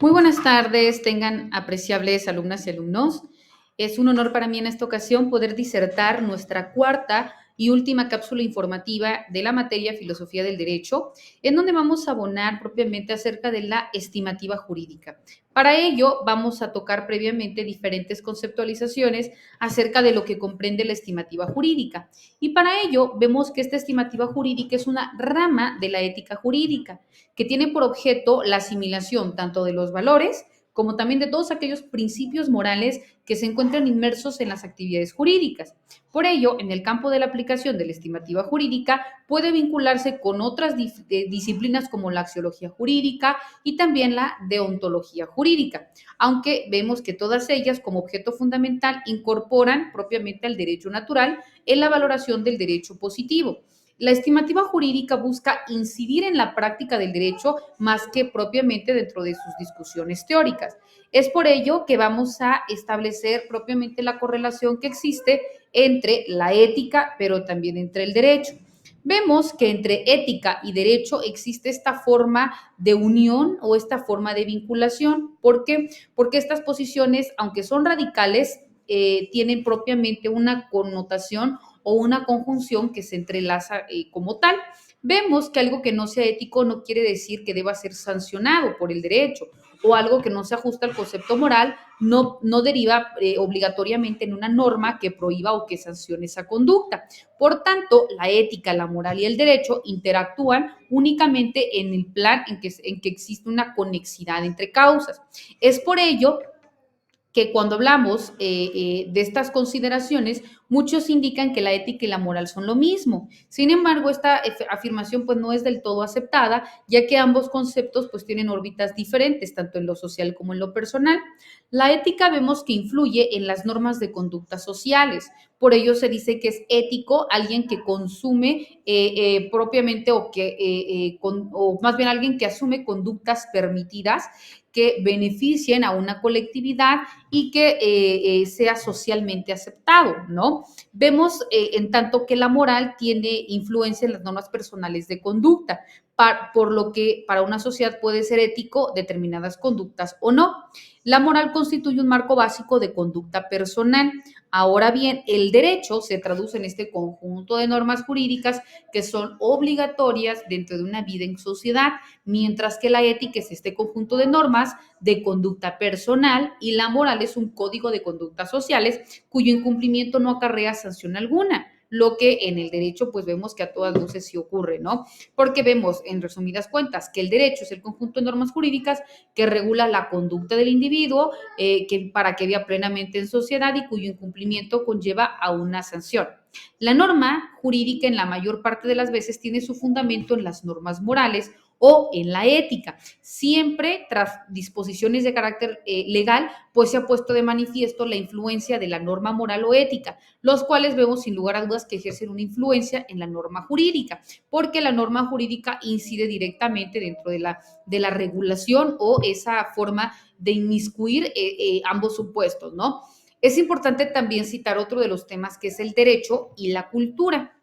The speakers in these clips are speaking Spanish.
Muy buenas tardes, tengan apreciables alumnas y alumnos. Es un honor para mí en esta ocasión poder disertar nuestra cuarta y última cápsula informativa de la materia Filosofía del Derecho, en donde vamos a abonar propiamente acerca de la estimativa jurídica. Para ello, vamos a tocar previamente diferentes conceptualizaciones acerca de lo que comprende la estimativa jurídica. Y para ello, vemos que esta estimativa jurídica es una rama de la ética jurídica que tiene por objeto la asimilación tanto de los valores como también de todos aquellos principios morales que se encuentran inmersos en las actividades jurídicas. Por ello, en el campo de la aplicación de la estimativa jurídica puede vincularse con otras disciplinas como la axiología jurídica y también la deontología jurídica, aunque vemos que todas ellas como objeto fundamental incorporan propiamente al derecho natural en la valoración del derecho positivo. La estimativa jurídica busca incidir en la práctica del derecho más que propiamente dentro de sus discusiones teóricas. Es por ello que vamos a establecer propiamente la correlación que existe entre la ética, pero también entre el derecho. Vemos que entre ética y derecho existe esta forma de unión o esta forma de vinculación. ¿Por qué? Porque estas posiciones, aunque son radicales, tienen propiamente una connotación o una conjunción que se entrelaza como tal. Vemos que algo que no sea ético no quiere decir que deba ser sancionado por el derecho, o algo que no se ajusta al concepto moral no deriva obligatoriamente en una norma que prohíba o que sancione esa conducta. Por tanto, la ética, la moral y el derecho interactúan únicamente en el plan en que existe una conexidad entre causas. Es por ello que cuando hablamos de estas consideraciones, muchos indican que la ética y la moral son lo mismo. Sin embargo, esta afirmación pues no es del todo aceptada, ya que ambos conceptos pues tienen órbitas diferentes, tanto en lo social como en lo personal. La ética vemos que influye en las normas de conducta sociales. Por ello se dice que es ético alguien que consume propiamente o más bien alguien que asume conductas permitidas que beneficien a una colectividad y que sea socialmente aceptado, ¿no? Vemos en tanto que la moral tiene influencia en las normas personales de conducta, por lo que para una sociedad puede ser ético determinadas conductas o no. La moral constituye un marco básico de conducta personal. Ahora bien, el derecho se traduce en este conjunto de normas jurídicas que son obligatorias dentro de una vida en sociedad, mientras que la ética es este conjunto de normas de conducta personal y la moral es un código de conductas sociales cuyo incumplimiento no acarrea sanción alguna, lo que en el derecho pues vemos que a todas luces sí ocurre, ¿no? Porque vemos en resumidas cuentas que el derecho es el conjunto de normas jurídicas que regula la conducta del individuo para que viva plenamente en sociedad y cuyo incumplimiento conlleva a una sanción. La norma jurídica en la mayor parte de las veces tiene su fundamento en las normas morales o en la ética. Siempre tras disposiciones de carácter legal, pues se ha puesto de manifiesto la influencia de la norma moral o ética, los cuales vemos sin lugar a dudas que ejercen una influencia en la norma jurídica, porque la norma jurídica incide directamente dentro de la regulación o esa forma de inmiscuir ambos supuestos, ¿no? Es importante también citar otro de los temas que es el derecho y la cultura.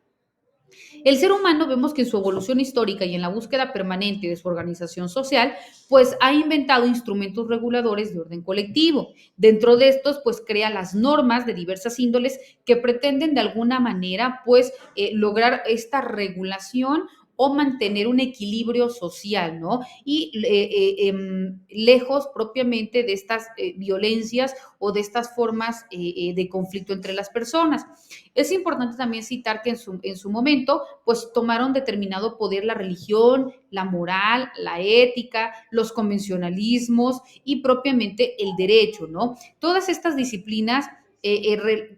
El ser humano vemos que en su evolución histórica y en la búsqueda permanente de su organización social, pues ha inventado instrumentos reguladores de orden colectivo. Dentro de estos, pues crea las normas de diversas índoles que pretenden de alguna manera, pues, lograr esta regulación o mantener un equilibrio social, ¿no? Y lejos propiamente de estas violencias o de estas formas de conflicto entre las personas. Es importante también citar que en su momento, pues tomaron determinado poder la religión, la moral, la ética, los convencionalismos y propiamente el derecho, ¿no? Todas estas disciplinas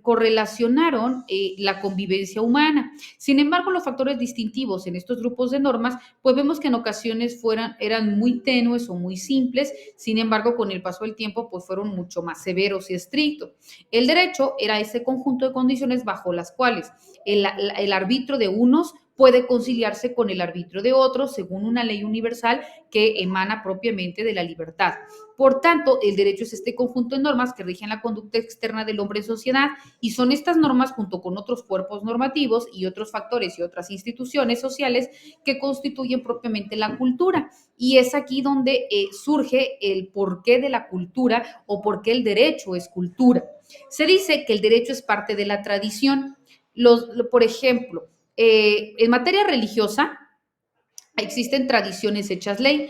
correlacionaron la convivencia humana. Sin embargo, los factores distintivos en estos grupos de normas, pues vemos que en ocasiones eran muy tenues o muy simples, sin embargo, con el paso del tiempo, pues fueron mucho más severos y estrictos. El derecho era ese conjunto de condiciones bajo las cuales el arbitrio de unos puede conciliarse con el arbitrio de otros según una ley universal que emana propiamente de la libertad. Por tanto, el derecho es este conjunto de normas que rigen la conducta externa del hombre en sociedad y son estas normas junto con otros cuerpos normativos y otros factores y otras instituciones sociales que constituyen propiamente la cultura. Y es aquí donde surge el porqué de la cultura o por qué el derecho es cultura. Se dice que el derecho es parte de la tradición. Por ejemplo, en materia religiosa, existen tradiciones hechas ley.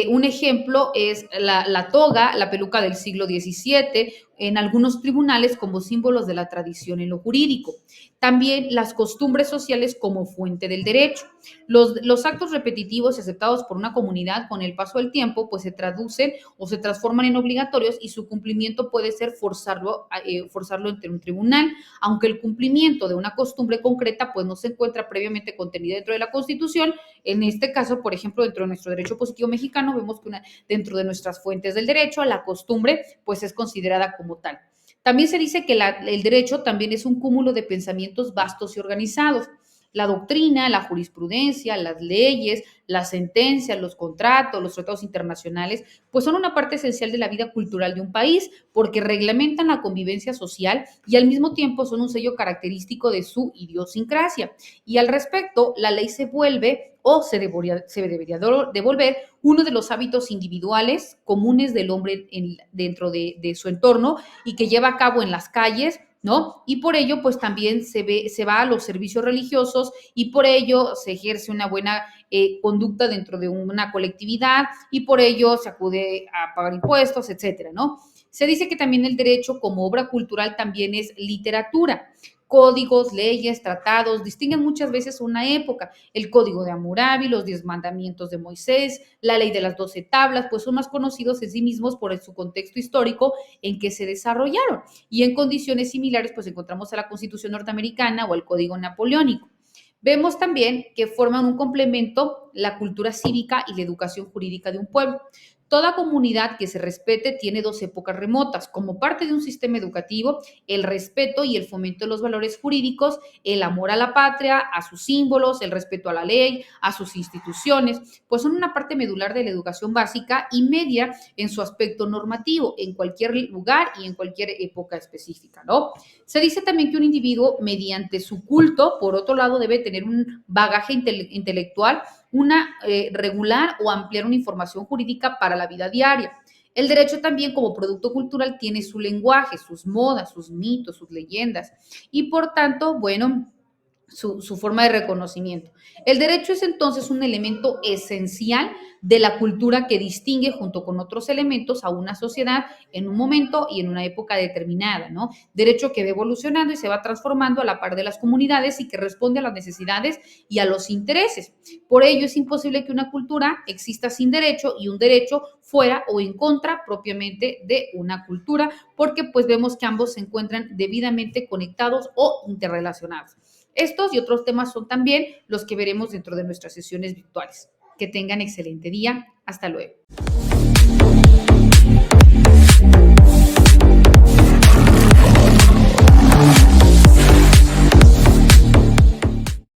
Un ejemplo es la toga, la peluca del siglo XVII, en algunos tribunales como símbolos de la tradición en lo jurídico. También las costumbres sociales como fuente del derecho. Los actos repetitivos aceptados por una comunidad con el paso del tiempo, pues se traducen o se transforman en obligatorios y su cumplimiento puede ser forzarlo ante un tribunal, aunque el cumplimiento de una costumbre concreta pues no se encuentra previamente contenida dentro de la Constitución. En este caso, por ejemplo, dentro de nuestro derecho positivo mexicano, vemos que dentro de nuestras fuentes del derecho, la costumbre pues es considerada como tal. También se dice que el derecho también es un cúmulo de pensamientos vastos y organizados. La doctrina, la jurisprudencia, las leyes, las sentencias, los contratos, los tratados internacionales, pues son una parte esencial de la vida cultural de un país porque reglamentan la convivencia social y al mismo tiempo son un sello característico de su idiosincrasia. Y al respecto, la ley se vuelve o se debería devolver uno de los hábitos individuales comunes del hombre dentro de su entorno y que lleva a cabo en las calles, ¿no? Y por ello, pues también se va a los servicios religiosos y por ello se ejerce una buena conducta dentro de una colectividad y por ello se acude a pagar impuestos, etcétera, ¿no? Se dice que también el derecho como obra cultural también es literatura. Códigos, leyes, tratados distinguen muchas veces una época. El Código de Hammurabi, los 10 mandamientos de Moisés, la ley de las 12 tablas, pues son más conocidos en sí mismos por su contexto histórico en que se desarrollaron. Y en condiciones similares, pues encontramos a la Constitución norteamericana o al Código Napoleónico. Vemos también que forman un complemento la cultura cívica y la educación jurídica de un pueblo. Toda comunidad que se respete tiene dos épocas remotas. Como parte de un sistema educativo, el respeto y el fomento de los valores jurídicos, el amor a la patria, a sus símbolos, el respeto a la ley, a sus instituciones, pues son una parte medular de la educación básica y media en su aspecto normativo, en cualquier lugar y en cualquier época específica, ¿no? Se dice también que un individuo, mediante su culto, por otro lado, debe tener un bagaje intelectual, una regular o ampliar una información jurídica para la vida diaria. El derecho también como producto cultural tiene su lenguaje, sus modas, sus mitos, sus leyendas y por tanto, bueno, su forma de reconocimiento. El derecho es entonces un elemento esencial de la cultura que distingue junto con otros elementos a una sociedad en un momento y en una época determinada, ¿no? Derecho que va evolucionando y se va transformando a la par de las comunidades y que responde a las necesidades y a los intereses. Por ello es imposible que una cultura exista sin derecho y un derecho fuera o en contra propiamente de una cultura, porque pues vemos que ambos se encuentran debidamente conectados o interrelacionados. Estos y otros temas son también los que veremos dentro de nuestras sesiones virtuales. Que tengan excelente día. Hasta luego.